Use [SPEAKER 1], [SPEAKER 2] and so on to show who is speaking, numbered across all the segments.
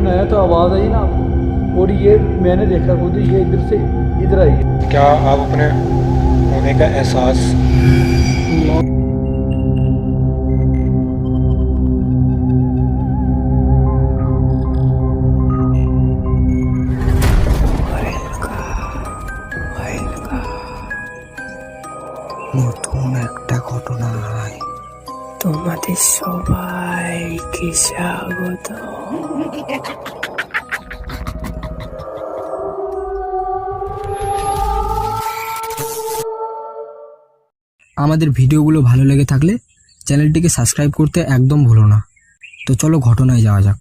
[SPEAKER 1] में आया तो आवाज़ आई ना और ये मैंने देखा खुद ये इधर से इधर आई है।
[SPEAKER 2] क्या आप अपने होने का एहसास
[SPEAKER 3] নতুন একটা ঘটনায়
[SPEAKER 4] তোমাদের সবাইকে স্বাগত।
[SPEAKER 3] আমাদের ভিডিওগুলো ভালো লেগে থাকলে চ্যানেলটিকে সাবস্ক্রাইব করতে একদম ভুলো না। তো চলো ঘটনায় যাওয়া যাক।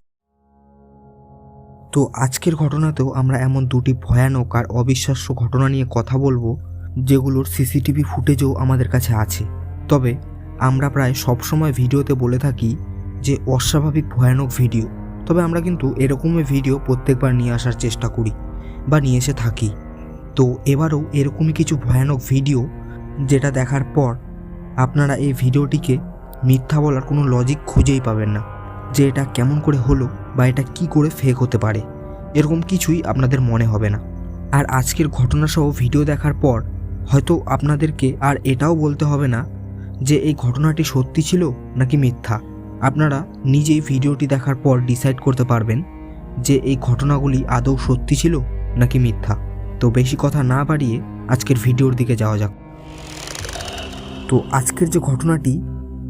[SPEAKER 3] তো আজকের ঘটনাতেও আমরা এমন দুটি ভয়ানক আর অবিশ্বাস্য ঘটনা নিয়ে কথা বলবো যেগুলোর সিসিটিভি ফুটেজও আমাদের কাছে আছে। তবে আমরা প্রায় সবসময় ভিডিওতে বলে থাকি যে অস্বাভাবিক ভয়ানক ভিডিও, তবে আমরা কিন্তু এরকমই ভিডিও প্রত্যেকবার নিয়ে আসার চেষ্টা করি বা নিয়ে এসে থাকি। তো এবারও এরকমই কিছু ভয়ানক ভিডিও যেটা দেখার পর আপনারা এই ভিডিওটিকে মিথ্যা বলার কোনো লজিক খুঁজেই পাবেন না, যে এটা কেমন করে হলো বা এটা কি করে ফেক হতে পারে, এরকম কিছুই আপনাদের মনে হবে না। আর আজকের ঘটনাসহ ভিডিও দেখার পর হয়তো আপনাদেরকে আর এটাও বলতে হবে না যে এই ঘটনাটি সত্যি ছিল নাকি মিথ্যা। আপনারা নিজেই ভিডিওটি দেখার পর ডিসাইড করতে পারবেন যে এই ঘটনাগুলি আদৌ সত্যি ছিল নাকি মিথ্যা। তো বেশি কথা না বাড়িয়ে আজকের ভিডিওর দিকে যাওয়া যাক। তো আজকের যে ঘটনাটি,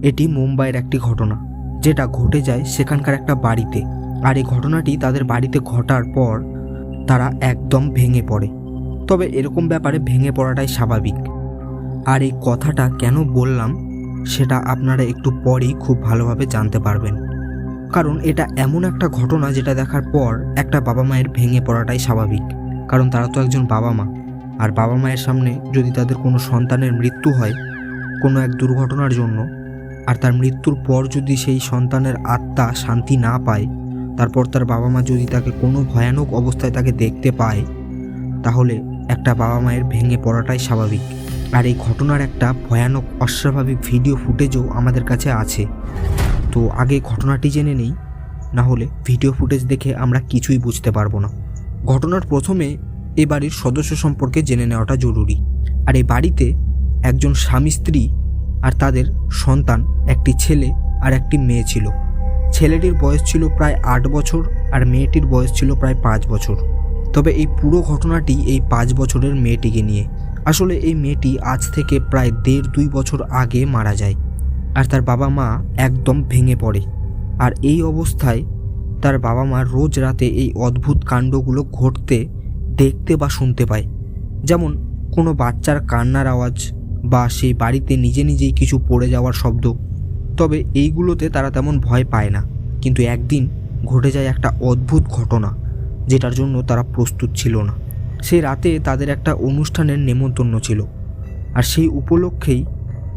[SPEAKER 3] এটি মুম্বাইয়ের একটি ঘটনা যেটা ঘটে যায় সেখানকার একটা বাড়িতে। আর এই ঘটনাটি তাদের বাড়িতে ঘটার পর তারা একদম ভেঙে পড়ে। তবে এরকম ব্যাপারে ভেঙে পড়াটাই স্বাভাবিক। আর এই কথাটা কেন বললাম সেটা আপনারা একটু পরেই খুব ভালোভাবে জানতে পারবেন, কারণ এটা এমন একটা ঘটনা যেটা দেখার পর একটা বাবা মায়ের ভেঙে পড়াটাই স্বাভাবিক। কারণ তারা তো একজন বাবা মা, আর বাবা মায়ের সামনে যদি তাদের কোনো সন্তানের মৃত্যু হয় কোনো এক দুর্ঘটনার জন্য, আর তার মৃত্যুর পর যদি সেই সন্তানের আত্মা শান্তি না পায়, তারপর তার বাবা মা যদি তাকে কোনো ভয়ানক অবস্থায় তাকে দেখতে পায়, তাহলে একটা বাবা মায়ের ভেঙে পড়াটাই স্বাভাবিক। আর এই ঘটনার একটা ভয়ানক অস্বাভাবিক ভিডিও ফুটেজও আমাদের কাছে আছে। তো আগে ঘটনাটি জেনে নেই, না হলে ভিডিও ফুটেজ দেখে আমরা কিছুই বুঝতে পারবো না। ঘটনার প্রথমে এই বাড়ির সদস্য সম্পর্কে জেনে নেওয়াটা জরুরি। আর এই বাড়িতে একজন স্বামী স্ত্রী আর তাদের সন্তান, একটি ছেলে আর একটি মেয়ে ছিল। ছেলেটির বয়স ছিল প্রায় 8 বছর আর মেয়েটির বয়স ছিল প্রায় 5 বছর। তবে এই পুরো ঘটনাটি এই 5 বছরের মেয়েটিকে নিয়ে। আসলে এই মেয়েটি আজ থেকে প্রায় 1.5-2 বছর আগে মারা যায়, আর তার বাবা মা একদম ভেঙে পড়ে। আর এই অবস্থায় তার বাবা মা রোজ রাতে এই অদ্ভুত কাণ্ডগুলো ঘটতে দেখতে বা শুনতে পায়, যেমন কোনো বাচ্চার কান্নার আওয়াজ বা সেই বাড়িতে নিজে নিজেই কিছু পড়ে যাওয়ার শব্দ। তবে এইগুলোতে তারা তেমন ভয় পায় না, কিন্তু একদিন ঘটে যায় একটা অদ্ভুত ঘটনা যেটার জন্য তারা প্রস্তুত ছিল না। সেই রাতে তাদের একটা অনুষ্ঠানের নেমন্তন্ন ছিল, আর সেই উপলক্ষেই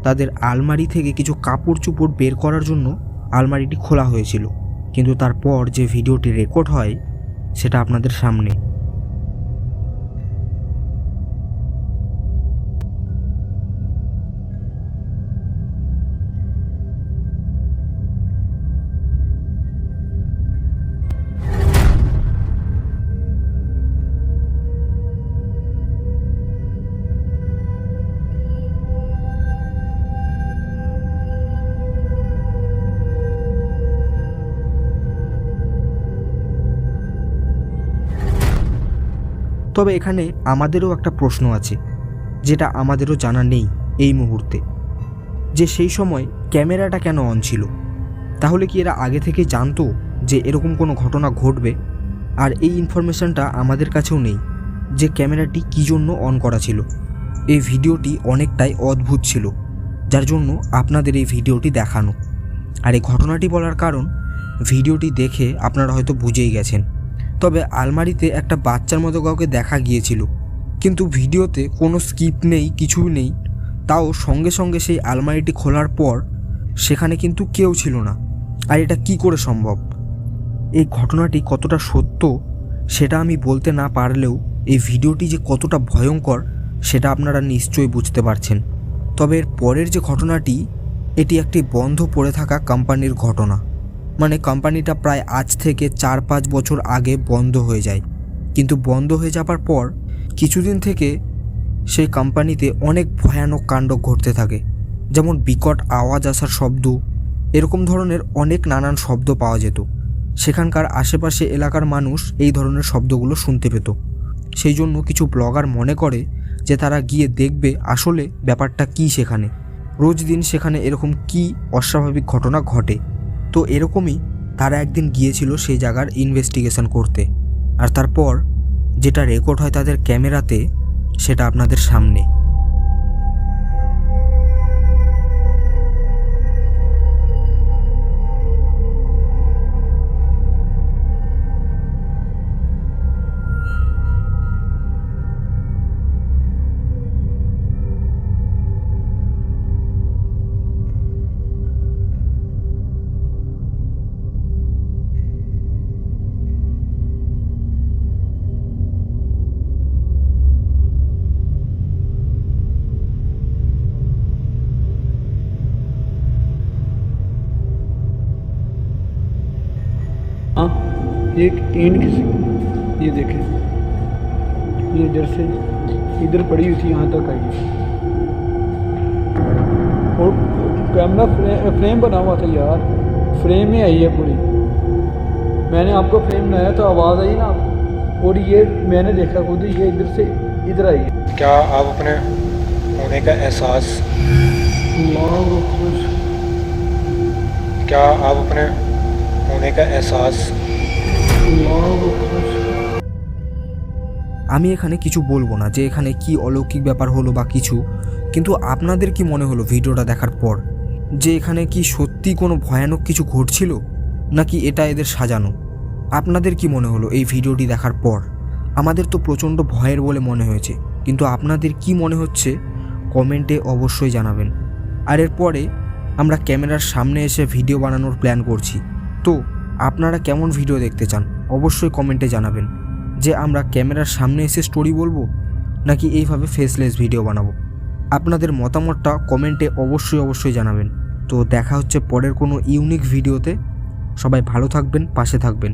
[SPEAKER 3] তাদের আলমারি থেকে কিছু কাপড় চোপড় বের করার জন্য আলমারিটি খোলা হয়েছিল। কিন্তু তারপর যে ভিডিওটি রেকর্ড হয় সেটা আপনাদের সামনে। তবে এখানে আমাদেরও একটা প্রশ্ন আছে, যেটা আমাদেরও জানা নেই এই মুহূর্তে, যে সেই সময় ক্যামেরাটা কেন অন ছিল। তাহলে কি এরা আগে থেকে জানতো যে এরকম কোনো ঘটনা ঘটবে? আর এই ইনফরমেশনটা আমাদের কাছেও নেই যে ক্যামেরাটি কী জন্য অন করা ছিল। এই ভিডিওটি অনেকটাই অদ্ভুত ছিল, যার জন্য আপনাদের এই ভিডিওটি দেখানো। আর এই ঘটনাটি বলার কারণ ভিডিওটি দেখে আপনারা হয়তো বুঝেই গেছেন। তবে আলমারিতে একটা বাচ্চার মতো কাউকে দেখা গিয়েছিল, কিন্তু ভিডিওতে কোনো স্কিপ নেই, কিছু নেই। তাও সঙ্গে সঙ্গে সেই আলমারিটি খোলার পর সেখানে কিন্তু কেউ ছিল না। আর এটা কি করে সম্ভব? এই ঘটনাটি কতটা সত্য সেটা আমি বলতে না পারলেও এই ভিডিওটি যে কতটা ভয়ঙ্কর সেটা আপনারা নিশ্চয়ই বুঝতে পারছেন। তবে এর পরের যে ঘটনাটি, এটি একটি বন্ধ পড়ে থাকা কোম্পানির ঘটনা। মানে কোম্পানিটা প্রায় আজ থেকে 4-5 বছর আগে বন্ধ হয়ে যায়। কিন্তু বন্ধ হয়ে যাবার পর কিছুদিন থেকে সেই কোম্পানিতে অনেক ভয়ানক কাণ্ড ঘটতে থাকে, যেমন বিকট আওয়াজ আসার শব্দ, এরকম ধরনের অনেক নানান শব্দ পাওয়া যেত। সেখানকার আশেপাশে এলাকার মানুষ এই ধরনের শব্দগুলো শুনতে পেত। সেই জন্য কিছু ব্লগার মনে করে যে তারা গিয়ে দেখবে আসলে ব্যাপারটা কী, সেখানে রোজ দিন সেখানে এরকম কি অস্বাভাবিক ঘটনা ঘটে। তো এরকমই তারা একদিন গিয়েছিল সেই জায়গার ইনভেস্টিগেশন করতে। আর তারপর যেটা রেকর্ড হয় তাদের ক্যামেরাতে, সেটা আপনাদের সামনে।
[SPEAKER 1] हाँ, एक ईंट किसी, ये देखें, ये इधर से इधर पड़ी हुई थी, यहाँ तक आई है। और कैमरा फ्रेम बना हुआ था यार, फ्रेम में आई है पूरी। मैंने आपको फ्रेम बनाया तो आवाज़ आई ना आपको, और ये मैंने देखा खुद, ये इधर से इधर आई है।
[SPEAKER 2] क्या आप अपने होने का एहसास
[SPEAKER 1] अल्लाह खुश,
[SPEAKER 2] क्या आप अपने होने का एहसास
[SPEAKER 1] अल्लाह खुश।
[SPEAKER 3] আমি এখানে কিছু বলবো না যে এখানে কি অলৌকিক ব্যাপার হলো বা কিছু, কিন্তু আপনাদের কি মনে হলো ভিডিওটা দেখার পর, যে এখানে কি সত্যি কোনো ভয়ানক কিছু ঘটছিল নাকি এটা এদের সাজানো? আপনাদের কি মনে হলো এই ভিডিওটি দেখার পর? আমাদের তো প্রচণ্ড ভয়ের বলে মনে হয়েছে, কিন্তু আপনাদের কি মনে হচ্ছে কমেন্টে অবশ্যই জানাবেন। আর এরপরে আমরা ক্যামেরার সামনে এসে ভিডিও বানানোর প্ল্যান করছি। তো আপনারা কেমন ভিডিও দেখতে চান অবশ্যই কমেন্টে জানাবেন, যে আমরা ক্যামেরার সামনে এসে স্টোরি বলবো নাকি এইভাবে ফেসলেস ভিডিও বানাবো। আপনাদের মতামতটা কমেন্টে অবশ্যই জানাবেন। তো দেখা হচ্ছে পরের কোনো ইউনিক ভিডিওতে। সবাই ভালো থাকবেন, পাশে থাকবেন।